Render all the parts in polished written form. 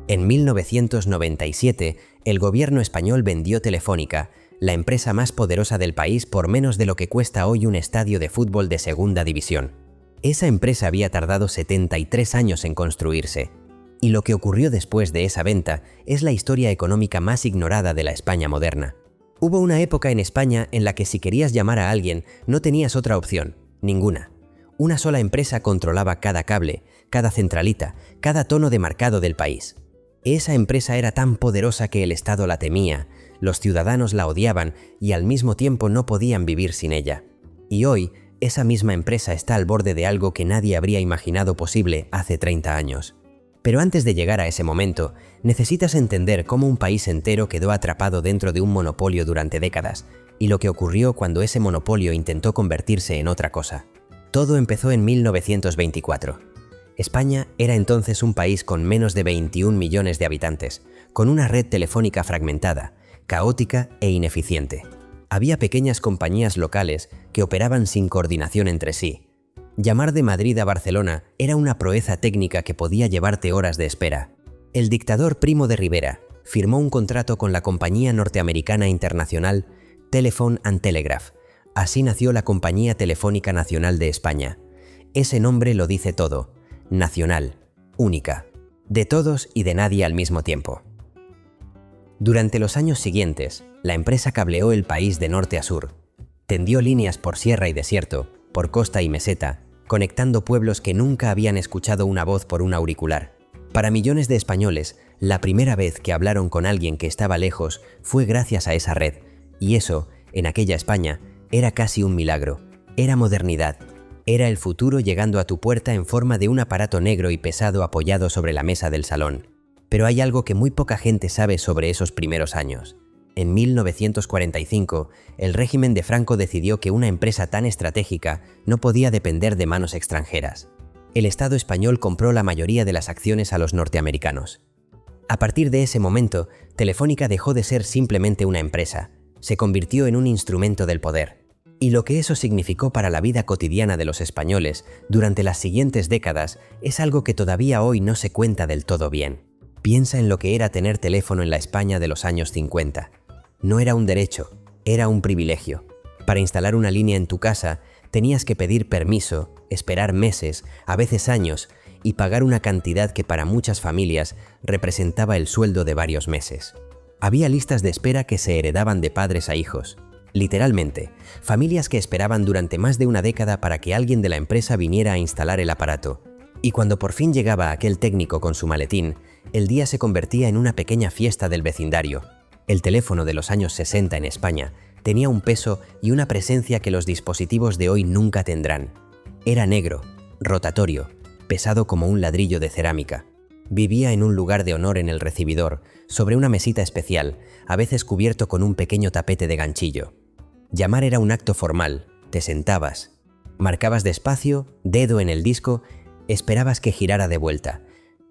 En 1997, el gobierno español vendió Telefónica, la empresa más poderosa del país, por menos de lo que cuesta hoy un estadio de fútbol de segunda división. Esa empresa había tardado 73 años en construirse. Y lo que ocurrió después de esa venta es la historia económica más ignorada de la España moderna. Hubo una época en España en la que si querías llamar a alguien no tenías otra opción, ninguna. Una sola empresa controlaba cada cable, cada centralita, cada tono de marcado del país. Esa empresa era tan poderosa que el Estado la temía, los ciudadanos la odiaban y al mismo tiempo no podían vivir sin ella. Y hoy, esa misma empresa está al borde de algo que nadie habría imaginado posible hace 30 años. Pero antes de llegar a ese momento, necesitas entender cómo un país entero quedó atrapado dentro de un monopolio durante décadas y lo que ocurrió cuando ese monopolio intentó convertirse en otra cosa. Todo empezó en 1924. España era entonces un país con menos de 21 millones de habitantes, con una red telefónica fragmentada, caótica e ineficiente. Había pequeñas compañías locales que operaban sin coordinación entre sí. Llamar de Madrid a Barcelona era una proeza técnica que podía llevarte horas de espera. El dictador Primo de Rivera firmó un contrato con la compañía norteamericana internacional Telephone and Telegraph. Así nació la Compañía Telefónica Nacional de España. Ese nombre lo dice todo: nacional, única, de todos y de nadie al mismo tiempo. Durante los años siguientes, la empresa cableó el país de norte a sur. Tendió líneas por sierra y desierto, por costa y meseta, conectando pueblos que nunca habían escuchado una voz por un auricular. Para millones de españoles, la primera vez que hablaron con alguien que estaba lejos fue gracias a esa red, y eso, en aquella España, era casi un milagro. Era modernidad. Era el futuro llegando a tu puerta en forma de un aparato negro y pesado apoyado sobre la mesa del salón. Pero hay algo que muy poca gente sabe sobre esos primeros años. En 1945, el régimen de Franco decidió que una empresa tan estratégica no podía depender de manos extranjeras. El Estado español compró la mayoría de las acciones a los norteamericanos. A partir de ese momento, Telefónica dejó de ser simplemente una empresa, se convirtió en un instrumento del poder. Y lo que eso significó para la vida cotidiana de los españoles durante las siguientes décadas es algo que todavía hoy no se cuenta del todo bien. Piensa en lo que era tener teléfono en la España de los años 50. No era un derecho, era un privilegio. Para instalar una línea en tu casa, tenías que pedir permiso, esperar meses, a veces años, y pagar una cantidad que para muchas familias representaba el sueldo de varios meses. Había listas de espera que se heredaban de padres a hijos. Literalmente, familias que esperaban durante más de una década para que alguien de la empresa viniera a instalar el aparato. Y cuando por fin llegaba aquel técnico con su maletín, el día se convertía en una pequeña fiesta del vecindario. El teléfono de los años 60 en España tenía un peso y una presencia que los dispositivos de hoy nunca tendrán. Era negro, rotatorio, pesado como un ladrillo de cerámica. Vivía en un lugar de honor en el recibidor, sobre una mesita especial, a veces cubierto con un pequeño tapete de ganchillo. Llamar era un acto formal, te sentabas, marcabas despacio, dedo en el disco, esperabas que girara de vuelta.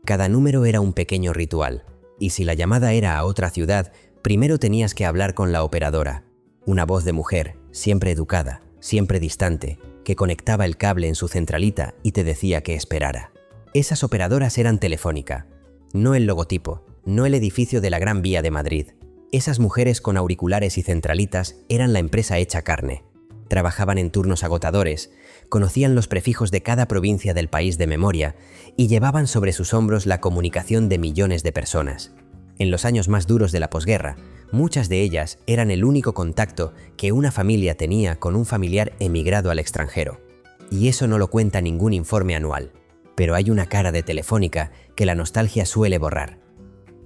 Cada número era un pequeño ritual, y si la llamada era a otra ciudad, primero tenías que hablar con la operadora, una voz de mujer, siempre educada, siempre distante, que conectaba el cable en su centralita y te decía que esperara. Esas operadoras eran Telefónica, no el logotipo, no el edificio de la Gran Vía de Madrid. Esas mujeres con auriculares y centralitas eran la empresa hecha carne. Trabajaban en turnos agotadores, conocían los prefijos de cada provincia del país de memoria y llevaban sobre sus hombros la comunicación de millones de personas. En los años más duros de la posguerra, muchas de ellas eran el único contacto que una familia tenía con un familiar emigrado al extranjero. Y eso no lo cuenta ningún informe anual. Pero hay una cara de Telefónica que la nostalgia suele borrar.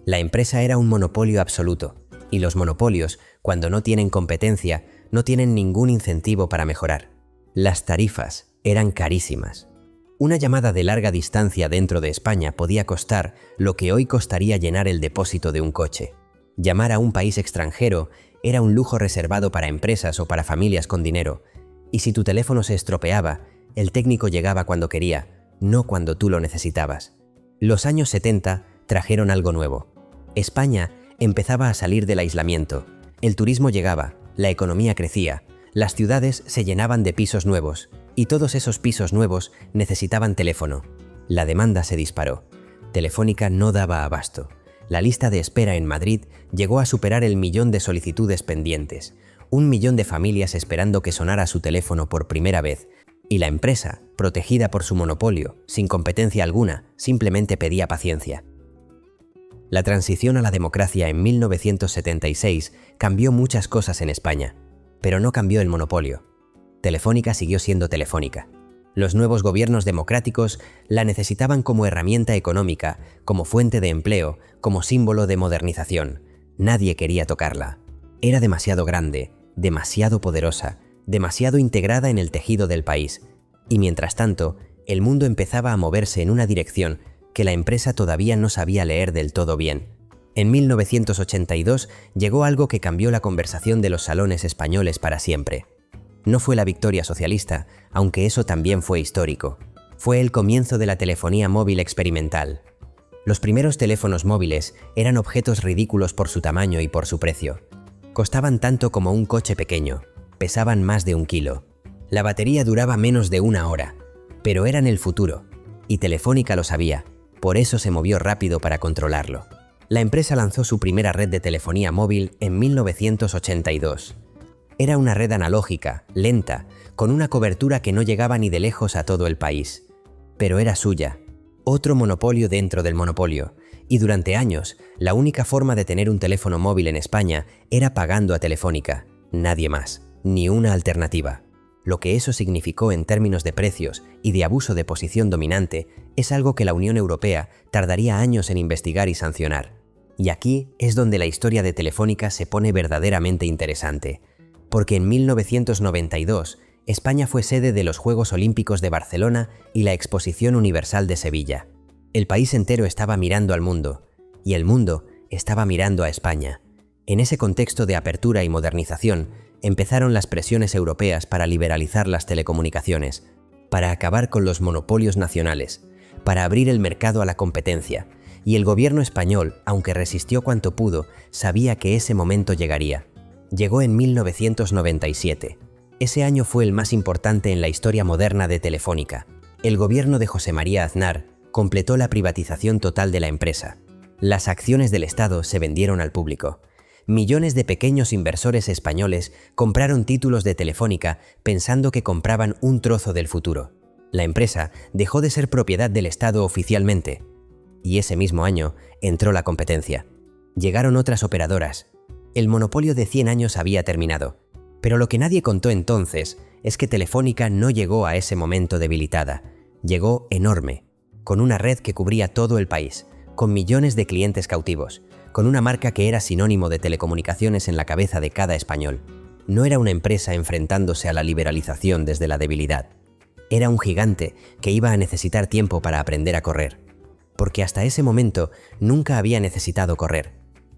La empresa era un monopolio absoluto, y los monopolios, cuando no tienen competencia, no tienen ningún incentivo para mejorar. Las tarifas eran carísimas. Una llamada de larga distancia dentro de España podía costar lo que hoy costaría llenar el depósito de un coche. Llamar a un país extranjero era un lujo reservado para empresas o para familias con dinero, y si tu teléfono se estropeaba, el técnico llegaba cuando quería, no cuando tú lo necesitabas. Los años 70 trajeron algo nuevo. España empezaba a salir del aislamiento. El turismo llegaba, la economía crecía, las ciudades se llenaban de pisos nuevos, y todos esos pisos nuevos necesitaban teléfono. La demanda se disparó. Telefónica no daba abasto. La lista de espera en Madrid llegó a superar el 1.000.000 de solicitudes pendientes, 1.000.000 de familias esperando que sonara su teléfono por primera vez, y la empresa, protegida por su monopolio, sin competencia alguna, simplemente pedía paciencia. La transición a la democracia en 1976 cambió muchas cosas en España, pero no cambió el monopolio. Telefónica siguió siendo Telefónica. Los nuevos gobiernos democráticos la necesitaban como herramienta económica, como fuente de empleo, como símbolo de modernización. Nadie quería tocarla. Era demasiado grande, demasiado poderosa, demasiado integrada en el tejido del país. Y mientras tanto, el mundo empezaba a moverse en una dirección que la empresa todavía no sabía leer del todo bien. En 1982 llegó algo que cambió la conversación de los salones españoles para siempre. No fue la victoria socialista, aunque eso también fue histórico. Fue el comienzo de la telefonía móvil experimental. Los primeros teléfonos móviles eran objetos ridículos por su tamaño y por su precio. Costaban tanto como un coche pequeño, pesaban más de 1 kilo. La batería duraba menos de 1 hora, pero eran el futuro, y Telefónica lo sabía, por eso se movió rápido para controlarlo. La empresa lanzó su primera red de telefonía móvil en 1982. Era una red analógica, lenta, con una cobertura que no llegaba ni de lejos a todo el país. Pero era suya, otro monopolio dentro del monopolio, y durante años, la única forma de tener un teléfono móvil en España era pagando a Telefónica, nadie más, ni una alternativa. Lo que eso significó en términos de precios y de abuso de posición dominante es algo que la Unión Europea tardaría años en investigar y sancionar. Y aquí es donde la historia de Telefónica se pone verdaderamente interesante. Porque en 1992, España fue sede de los Juegos Olímpicos de Barcelona y la Exposición Universal de Sevilla. El país entero estaba mirando al mundo, y el mundo estaba mirando a España. En ese contexto de apertura y modernización, empezaron las presiones europeas para liberalizar las telecomunicaciones, para acabar con los monopolios nacionales, para abrir el mercado a la competencia, y el gobierno español, aunque resistió cuanto pudo, sabía que ese momento llegaría. Llegó en 1997. Ese año fue el más importante en la historia moderna de Telefónica. El gobierno de José María Aznar completó la privatización total de la empresa. Las acciones del Estado se vendieron al público. Millones de pequeños inversores españoles compraron títulos de Telefónica pensando que compraban un trozo del futuro. La empresa dejó de ser propiedad del Estado oficialmente. Y ese mismo año entró la competencia. Llegaron otras operadoras. El monopolio de 100 años había terminado. Pero lo que nadie contó entonces es que Telefónica no llegó a ese momento debilitada. Llegó enorme, con una red que cubría todo el país, con millones de clientes cautivos, con una marca que era sinónimo de telecomunicaciones en la cabeza de cada español. No era una empresa enfrentándose a la liberalización desde la debilidad. Era un gigante que iba a necesitar tiempo para aprender a correr. Porque hasta ese momento nunca había necesitado correr,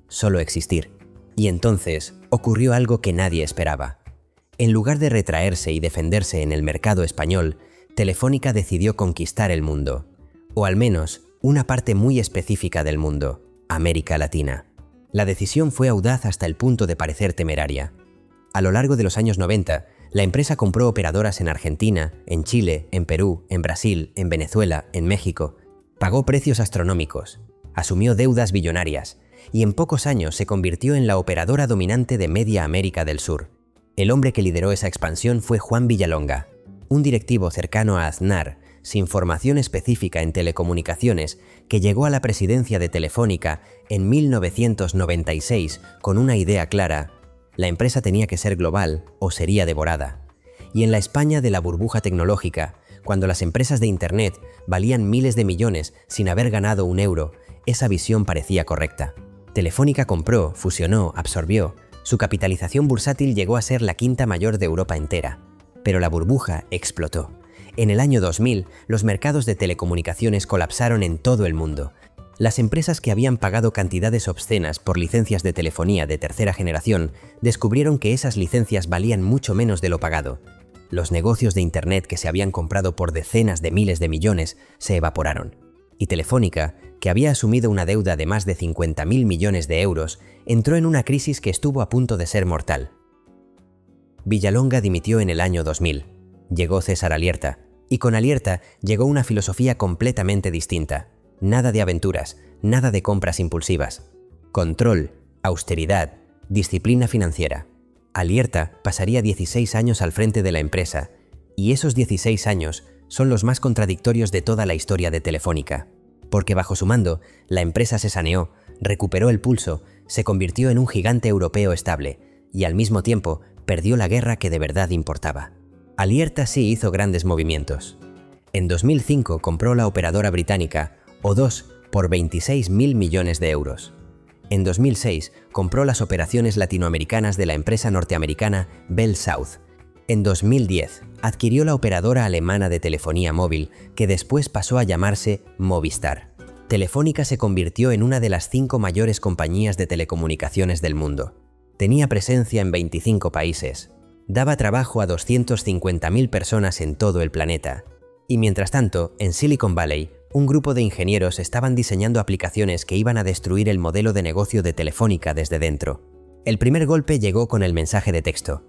solo existir. Y entonces ocurrió algo que nadie esperaba. En lugar de retraerse y defenderse en el mercado español, Telefónica decidió conquistar el mundo, o al menos una parte muy específica del mundo, América Latina. La decisión fue audaz hasta el punto de parecer temeraria. A lo largo de los años 90, la empresa compró operadoras en Argentina, en Chile, en Perú, en Brasil, en Venezuela, en México. Pagó precios astronómicos, asumió deudas billonarias, y en pocos años se convirtió en la operadora dominante de media América del Sur. El hombre que lideró esa expansión fue Juan Villalonga, un directivo cercano a Aznar, sin formación específica en telecomunicaciones, que llegó a la presidencia de Telefónica en 1996 con una idea clara: la empresa tenía que ser global o sería devorada. Y en la España de la burbuja tecnológica, cuando las empresas de Internet valían miles de millones sin haber ganado un euro, esa visión parecía correcta. Telefónica compró, fusionó, absorbió. Su capitalización bursátil llegó a ser la quinta mayor de Europa entera. Pero la burbuja explotó. En el año 2000, los mercados de telecomunicaciones colapsaron en todo el mundo. Las empresas que habían pagado cantidades obscenas por licencias de telefonía de tercera generación descubrieron que esas licencias valían mucho menos de lo pagado. Los negocios de Internet que se habían comprado por decenas de miles de millones se evaporaron. Y Telefónica, que había asumido una deuda de más de 50.000 millones de euros, entró en una crisis que estuvo a punto de ser mortal. Villalonga dimitió en el año 2000. Llegó César Alierta, y con Alierta llegó una filosofía completamente distinta. Nada de aventuras, nada de compras impulsivas. Control, austeridad, disciplina financiera. Alierta pasaría 16 años al frente de la empresa, y esos 16 años son los más contradictorios de toda la historia de Telefónica, porque bajo su mando, la empresa se saneó, recuperó el pulso, se convirtió en un gigante europeo estable, y al mismo tiempo perdió la guerra que de verdad importaba. Alierta sí hizo grandes movimientos. En 2005 compró la operadora británica O2 por 26.000 millones de euros. En 2006 compró las operaciones latinoamericanas de la empresa norteamericana Bell South. En 2010 adquirió la operadora alemana de telefonía móvil, que después pasó a llamarse Movistar. Telefónica se convirtió en una de las 5 mayores compañías de telecomunicaciones del mundo. Tenía presencia en 25 países. Daba trabajo a 250.000 personas en todo el planeta. Y mientras tanto, en Silicon Valley, un grupo de ingenieros estaban diseñando aplicaciones que iban a destruir el modelo de negocio de Telefónica desde dentro. El primer golpe llegó con el mensaje de texto.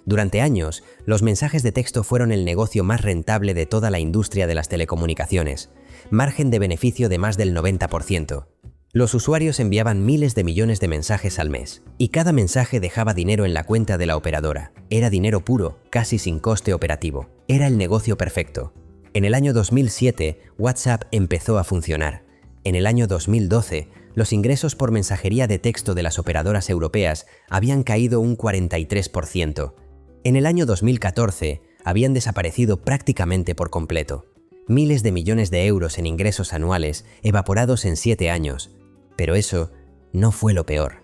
Durante años, los mensajes de texto fueron el negocio más rentable de toda la industria de las telecomunicaciones, margen de beneficio de más del 90%. Los usuarios enviaban miles de millones de mensajes al mes, y cada mensaje dejaba dinero en la cuenta de la operadora. Era dinero puro, casi sin coste operativo. Era el negocio perfecto. En el año 2007, WhatsApp empezó a funcionar. En el año 2012, los ingresos por mensajería de texto de las operadoras europeas habían caído un 43%. En el año 2014, habían desaparecido prácticamente por completo. Miles de millones de euros en ingresos anuales evaporados en 7 años. Pero eso no fue lo peor.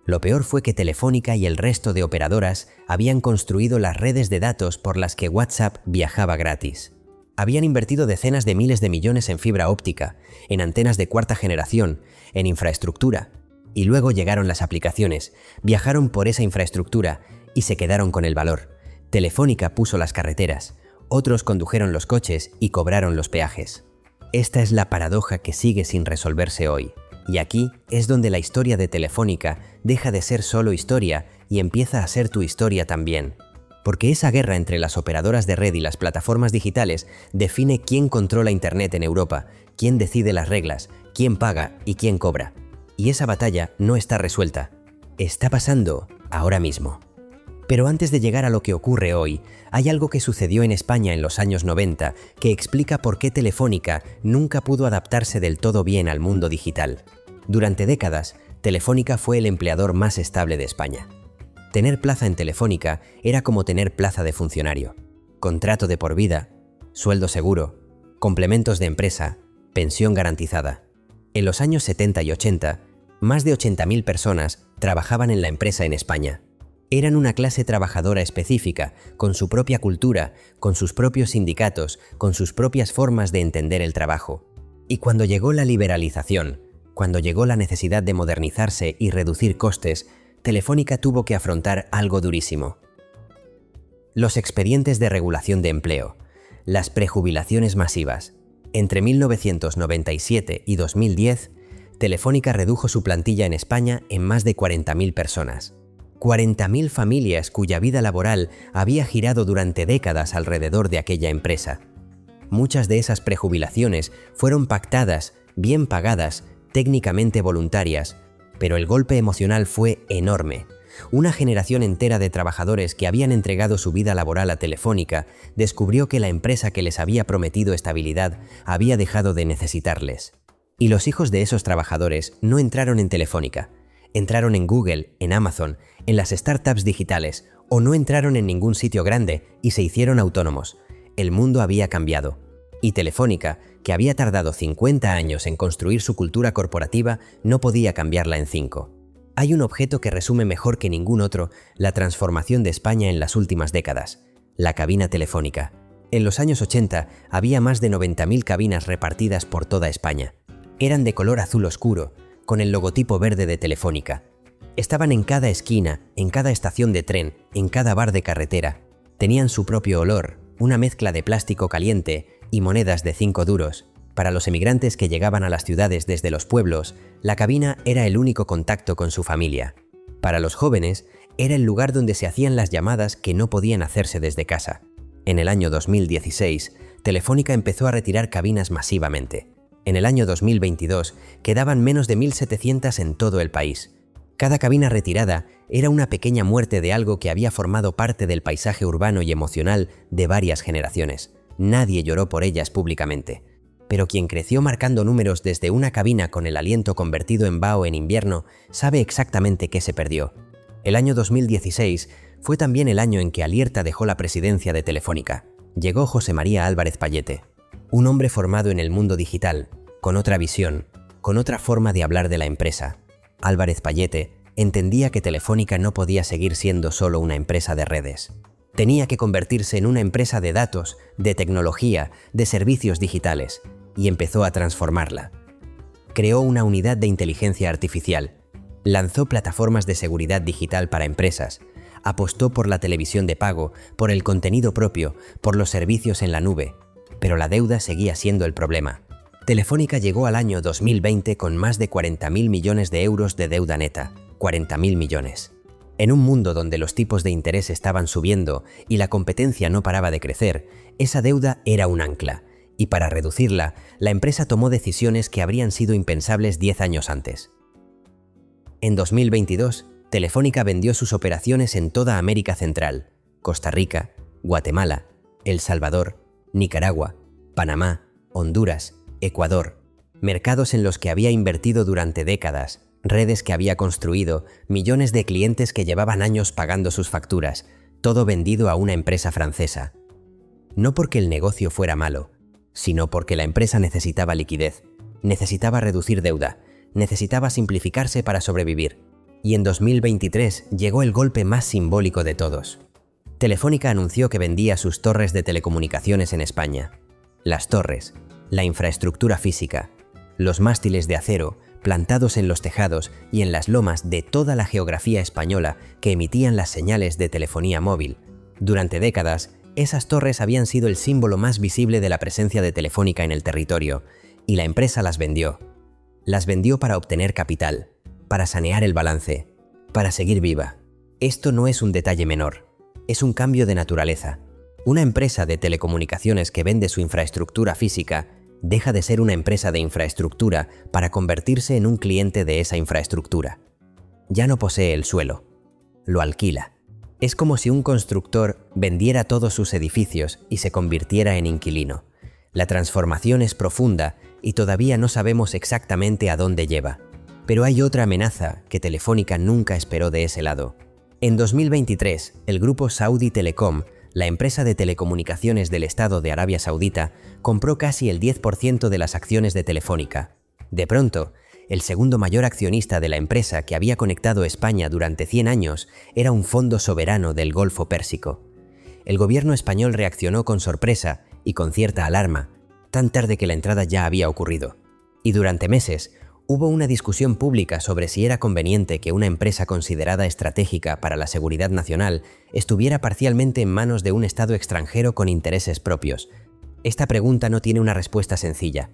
Lo peor fue que Telefónica y el resto de operadoras habían construido las redes de datos por las que WhatsApp viajaba gratis. Habían invertido decenas de miles de millones en fibra óptica, en antenas de cuarta generación, en infraestructura. Y luego llegaron las aplicaciones, viajaron por esa infraestructura y se quedaron con el valor. Telefónica puso las carreteras, otros condujeron los coches y cobraron los peajes. Esta es la paradoja que sigue sin resolverse hoy. Y aquí es donde la historia de Telefónica deja de ser solo historia y empieza a ser tu historia también. Porque esa guerra entre las operadoras de red y las plataformas digitales define quién controla Internet en Europa, quién decide las reglas, quién paga y quién cobra. Y esa batalla no está resuelta. Está pasando ahora mismo. Pero antes de llegar a lo que ocurre hoy, hay algo que sucedió en España en los años 90 que explica por qué Telefónica nunca pudo adaptarse del todo bien al mundo digital. Durante décadas, Telefónica fue el empleador más estable de España. Tener plaza en Telefónica era como tener plaza de funcionario. Contrato de por vida, sueldo seguro, complementos de empresa, pensión garantizada. En los años 70 y 80, más de 80.000 personas trabajaban en la empresa en España. Eran una clase trabajadora específica, con su propia cultura, con sus propios sindicatos, con sus propias formas de entender el trabajo. Y cuando llegó la liberalización, cuando llegó la necesidad de modernizarse y reducir costes, Telefónica tuvo que afrontar algo durísimo. Los expedientes de regulación de empleo, las prejubilaciones masivas. Entre 1997 y 2010, Telefónica redujo su plantilla en España en más de 40.000 personas. 40.000 familias cuya vida laboral había girado durante décadas alrededor de aquella empresa. Muchas de esas prejubilaciones fueron pactadas, bien pagadas, técnicamente voluntarias, pero el golpe emocional fue enorme. Una generación entera de trabajadores que habían entregado su vida laboral a Telefónica descubrió que la empresa que les había prometido estabilidad había dejado de necesitarles. Y los hijos de esos trabajadores no entraron en Telefónica. Entraron en Google, en Amazon, en las startups digitales, o no entraron en ningún sitio grande y se hicieron autónomos. El mundo había cambiado. Y Telefónica, que había tardado 50 años en construir su cultura corporativa, no podía cambiarla en 5. Hay un objeto que resume mejor que ningún otro la transformación de España en las últimas décadas: la cabina telefónica. En los años 80 había más de 90.000 cabinas repartidas por toda España. Eran de color azul oscuro, con el logotipo verde de Telefónica. Estaban en cada esquina, en cada estación de tren, en cada bar de carretera. Tenían su propio olor, una mezcla de plástico caliente y monedas de 5 duros. Para los emigrantes que llegaban a las ciudades desde los pueblos, la cabina era el único contacto con su familia. Para los jóvenes, era el lugar donde se hacían las llamadas que no podían hacerse desde casa. En el año 2016, Telefónica empezó a retirar cabinas masivamente. En el año 2022 quedaban menos de 1.700 en todo el país. Cada cabina retirada era una pequeña muerte de algo que había formado parte del paisaje urbano y emocional de varias generaciones. Nadie lloró por ellas públicamente. Pero quien creció marcando números desde una cabina con el aliento convertido en vaho en invierno sabe exactamente qué se perdió. El año 2016 fue también el año en que Alierta dejó la presidencia de Telefónica. Llegó José María Álvarez Pallete, un hombre formado en el mundo digital, con otra visión, con otra forma de hablar de la empresa. Álvarez Pallete entendía que Telefónica no podía seguir siendo solo una empresa de redes. Tenía que convertirse en una empresa de datos, de tecnología, de servicios digitales, y empezó a transformarla. Creó una unidad de inteligencia artificial, lanzó plataformas de seguridad digital para empresas, apostó por la televisión de pago, por el contenido propio, por los servicios en la nube, pero la deuda seguía siendo el problema. Telefónica llegó al año 2020 con más de 40.000 millones de euros de deuda neta. 40.000 millones. En un mundo donde los tipos de interés estaban subiendo y la competencia no paraba de crecer, esa deuda era un ancla, y para reducirla, la empresa tomó decisiones que habrían sido impensables 10 años antes. En 2022, Telefónica vendió sus operaciones en toda América Central, Costa Rica, Guatemala, El Salvador, Nicaragua, Panamá, Honduras, Ecuador, mercados en los que había invertido durante décadas, redes que había construido, millones de clientes que llevaban años pagando sus facturas, todo vendido a una empresa francesa. No porque el negocio fuera malo, sino porque la empresa necesitaba liquidez, necesitaba reducir deuda, necesitaba simplificarse para sobrevivir. Y en 2023 llegó el golpe más simbólico de todos. Telefónica anunció que vendía sus torres de telecomunicaciones en España. Las torres, la infraestructura física, los mástiles de acero plantados en los tejados y en las lomas de toda la geografía española que emitían las señales de telefonía móvil. Durante décadas, esas torres habían sido el símbolo más visible de la presencia de Telefónica en el territorio, y la empresa las vendió. Las vendió para obtener capital, para sanear el balance, para seguir viva. Esto no es un detalle menor, es un cambio de naturaleza. Una empresa de telecomunicaciones que vende su infraestructura física deja de ser una empresa de infraestructura para convertirse en un cliente de esa infraestructura. Ya no posee el suelo, lo alquila. Es como si un constructor vendiera todos sus edificios y se convirtiera en inquilino. La transformación es profunda y todavía no sabemos exactamente a dónde lleva. Pero hay otra amenaza que Telefónica nunca esperó de ese lado. En 2023, el grupo Saudi Telecom, la empresa de telecomunicaciones del Estado de Arabia Saudita, compró casi el 10% de las acciones de Telefónica. De pronto, el segundo mayor accionista de la empresa que había conectado España durante 100 años era un fondo soberano del Golfo Pérsico. El gobierno español reaccionó con sorpresa y con cierta alarma, tan tarde que la entrada ya había ocurrido. Y durante meses, hubo una discusión pública sobre si era conveniente que una empresa considerada estratégica para la seguridad nacional estuviera parcialmente en manos de un Estado extranjero con intereses propios. Esta pregunta no tiene una respuesta sencilla.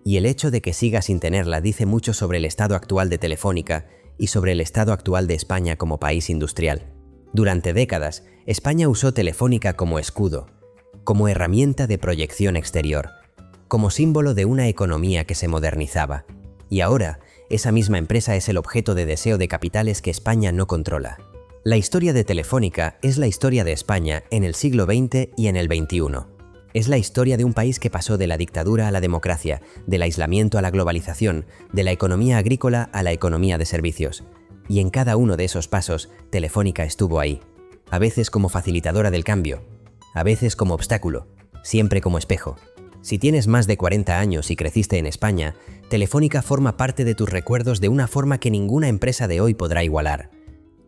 Y el hecho de que siga sin tenerla dice mucho sobre el estado actual de Telefónica y sobre el estado actual de España como país industrial. Durante décadas, España usó Telefónica como escudo, como herramienta de proyección exterior, como símbolo de una economía que se modernizaba. Y ahora, esa misma empresa es el objeto de deseo de capitales que España no controla. La historia de Telefónica es la historia de España en el siglo XX y en el XXI. Es la historia de un país que pasó de la dictadura a la democracia, del aislamiento a la globalización, de la economía agrícola a la economía de servicios. Y en cada uno de esos pasos, Telefónica estuvo ahí. A veces como facilitadora del cambio, a veces como obstáculo, siempre como espejo. Si tienes más de 40 años y creciste en España, Telefónica forma parte de tus recuerdos de una forma que ninguna empresa de hoy podrá igualar.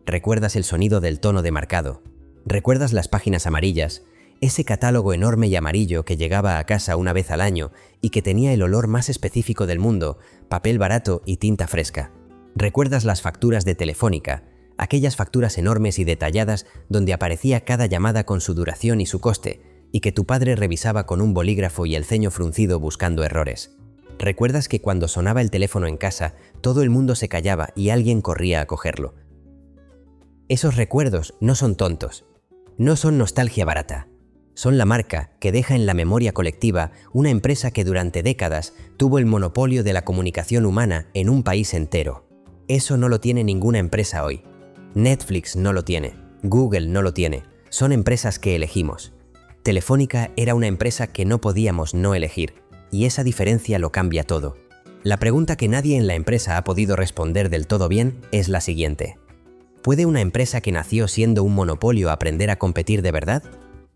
Recuerdas el sonido del tono demarcado. Recuerdas las páginas amarillas, ese catálogo enorme y amarillo que llegaba a casa una vez al año y que tenía el olor más específico del mundo, papel barato y tinta fresca. Recuerdas las facturas de Telefónica, aquellas facturas enormes y detalladas donde aparecía cada llamada con su duración y su coste, y que tu padre revisaba con un bolígrafo y el ceño fruncido buscando errores. ¿Recuerdas que cuando sonaba el teléfono en casa, todo el mundo se callaba y alguien corría a cogerlo? Esos recuerdos no son tontos, no son nostalgia barata, Son la marca que deja en la memoria colectiva una empresa que durante décadas tuvo el monopolio de la comunicación humana en un país entero. Eso no lo tiene ninguna empresa hoy. Netflix no lo tiene, Google no lo tiene. Son empresas que elegimos. Telefónica era una empresa que no podíamos no elegir, y esa diferencia lo cambia todo. La pregunta que nadie en la empresa ha podido responder del todo bien es la siguiente. ¿Puede una empresa que nació siendo un monopolio aprender a competir de verdad?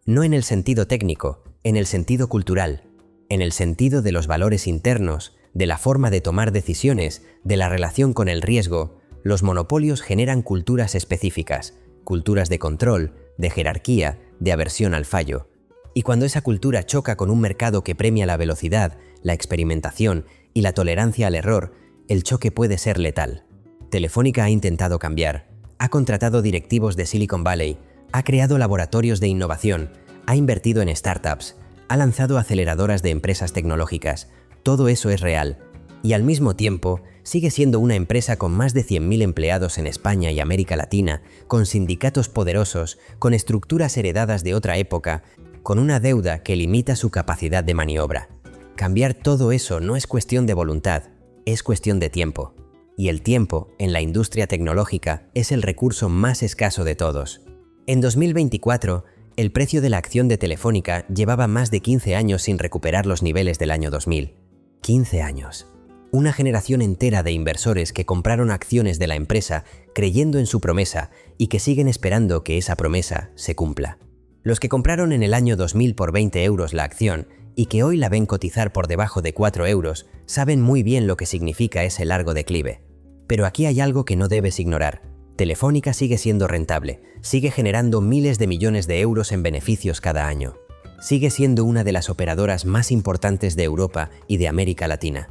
No en el sentido técnico, en el sentido cultural, en el sentido de los valores internos, de la forma de tomar decisiones, de la relación con el riesgo. Los monopolios generan culturas específicas, culturas de control, de jerarquía, de aversión al fallo. Y cuando esa cultura choca con un mercado que premia la velocidad, la experimentación y la tolerancia al error, el choque puede ser letal. Telefónica ha intentado cambiar, ha contratado directivos de Silicon Valley, ha creado laboratorios de innovación, ha invertido en startups, ha lanzado aceleradoras de empresas tecnológicas. Todo eso es real. Y al mismo tiempo, sigue siendo una empresa con más de 100.000 empleados en España y América Latina, con sindicatos poderosos, con estructuras heredadas de otra época, con una deuda que limita su capacidad de maniobra. Cambiar todo eso no es cuestión de voluntad, es cuestión de tiempo. Y el tiempo, en la industria tecnológica, es el recurso más escaso de todos. En 2024, el precio de la acción de Telefónica llevaba más de 15 años sin recuperar los niveles del año 2000. 15 años. Una generación entera de inversores que compraron acciones de la empresa creyendo en su promesa y que siguen esperando que esa promesa se cumpla. Los que compraron en el año 2000 por 20 euros la acción y que hoy la ven cotizar por debajo de 4 euros, saben muy bien lo que significa ese largo declive. Pero aquí hay algo que no debes ignorar. Telefónica sigue siendo rentable, sigue generando miles de millones de euros en beneficios cada año. Sigue siendo una de las operadoras más importantes de Europa y de América Latina.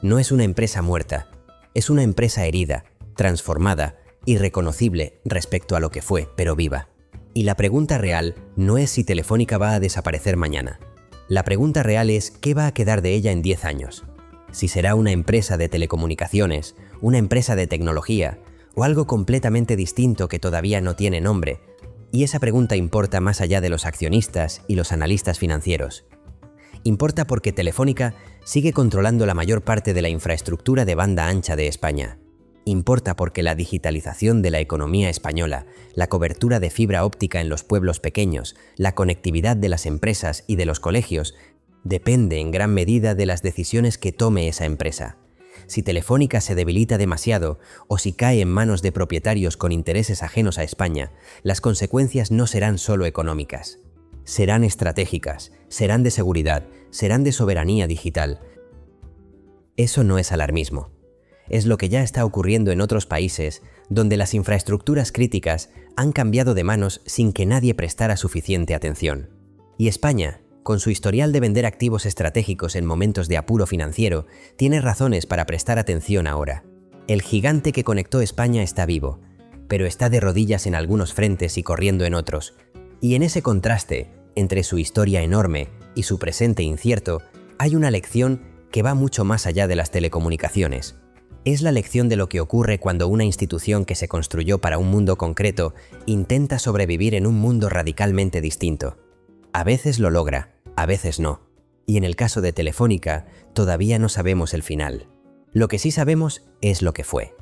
No es una empresa muerta, es una empresa herida, transformada, irreconocible respecto a lo que fue, pero viva. Y la pregunta real no es si Telefónica va a desaparecer mañana. La pregunta real es ¿qué va a quedar de ella en 10 años? Si será una empresa de telecomunicaciones, una empresa de tecnología o algo completamente distinto que todavía no tiene nombre. Y esa pregunta importa más allá de los accionistas y los analistas financieros. Importa porque Telefónica sigue controlando la mayor parte de la infraestructura de banda ancha de España. Importa porque la digitalización de la economía española, la cobertura de fibra óptica en los pueblos pequeños, la conectividad de las empresas y de los colegios, depende en gran medida de las decisiones que tome esa empresa. Si Telefónica se debilita demasiado o si cae en manos de propietarios con intereses ajenos a España, las consecuencias no serán solo económicas. Serán estratégicas, serán de seguridad, serán de soberanía digital. Eso no es alarmismo. Es lo que ya está ocurriendo en otros países donde las infraestructuras críticas han cambiado de manos sin que nadie prestara suficiente atención. Y España, con su historial de vender activos estratégicos en momentos de apuro financiero, tiene razones para prestar atención ahora. El gigante que conectó España está vivo, pero está de rodillas en algunos frentes y corriendo en otros. Y en ese contraste, entre su historia enorme y su presente incierto, hay una lección que va mucho más allá de las telecomunicaciones. Es la lección de lo que ocurre cuando una institución que se construyó para un mundo concreto intenta sobrevivir en un mundo radicalmente distinto. A veces lo logra, a veces no. Y en el caso de Telefónica, todavía no sabemos el final. Lo que sí sabemos es lo que fue.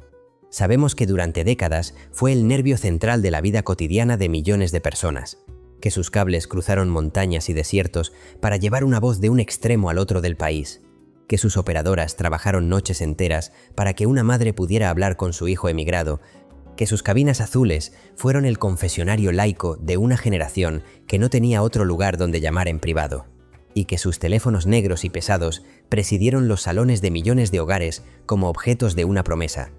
Sabemos que durante décadas fue el nervio central de la vida cotidiana de millones de personas, que sus cables cruzaron montañas y desiertos para llevar una voz de un extremo al otro del país, que sus operadoras trabajaron noches enteras para que una madre pudiera hablar con su hijo emigrado, que sus cabinas azules fueron el confesionario laico de una generación que no tenía otro lugar donde llamar en privado, y que sus teléfonos negros y pesados presidieron los salones de millones de hogares como objetos de una promesa,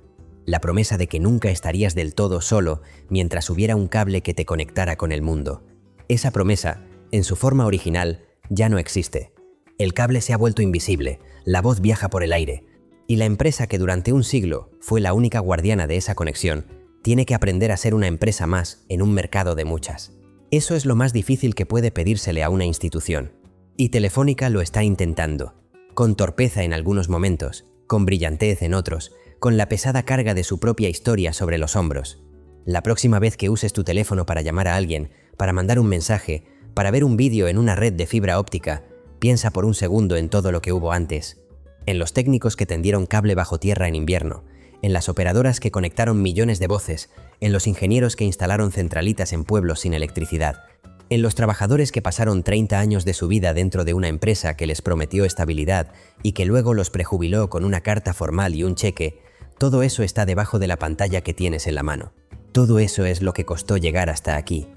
la promesa de que nunca estarías del todo solo mientras hubiera un cable que te conectara con el mundo. Esa promesa, en su forma original, ya no existe. El cable se ha vuelto invisible, la voz viaja por el aire, y la empresa que durante un siglo fue la única guardiana de esa conexión, tiene que aprender a ser una empresa más en un mercado de muchas. Eso es lo más difícil que puede pedírsele a una institución. Y Telefónica lo está intentando, con torpeza en algunos momentos, con brillantez en otros, con la pesada carga de su propia historia sobre los hombros. La próxima vez que uses tu teléfono para llamar a alguien, para mandar un mensaje, Para ver un vídeo en una red de fibra óptica, piensa por un segundo en todo lo que hubo antes. En los técnicos que tendieron cable bajo tierra en invierno, en las operadoras que conectaron millones de voces, en los ingenieros que instalaron centralitas en pueblos sin electricidad, en los trabajadores que pasaron 30 años de su vida dentro de una empresa que les prometió estabilidad y que luego los prejubiló con una carta formal y un cheque. Todo eso está debajo de la pantalla que tienes en la mano. Todo eso es lo que costó llegar hasta aquí.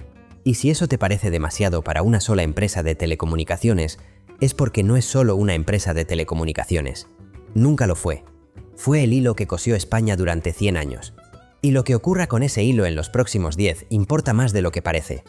Y si eso te parece demasiado para una sola empresa de telecomunicaciones, es porque no es solo una empresa de telecomunicaciones. Nunca lo fue. Fue el hilo que cosió España durante 100 años. Y lo que ocurra con ese hilo en los próximos 10 importa más de lo que parece.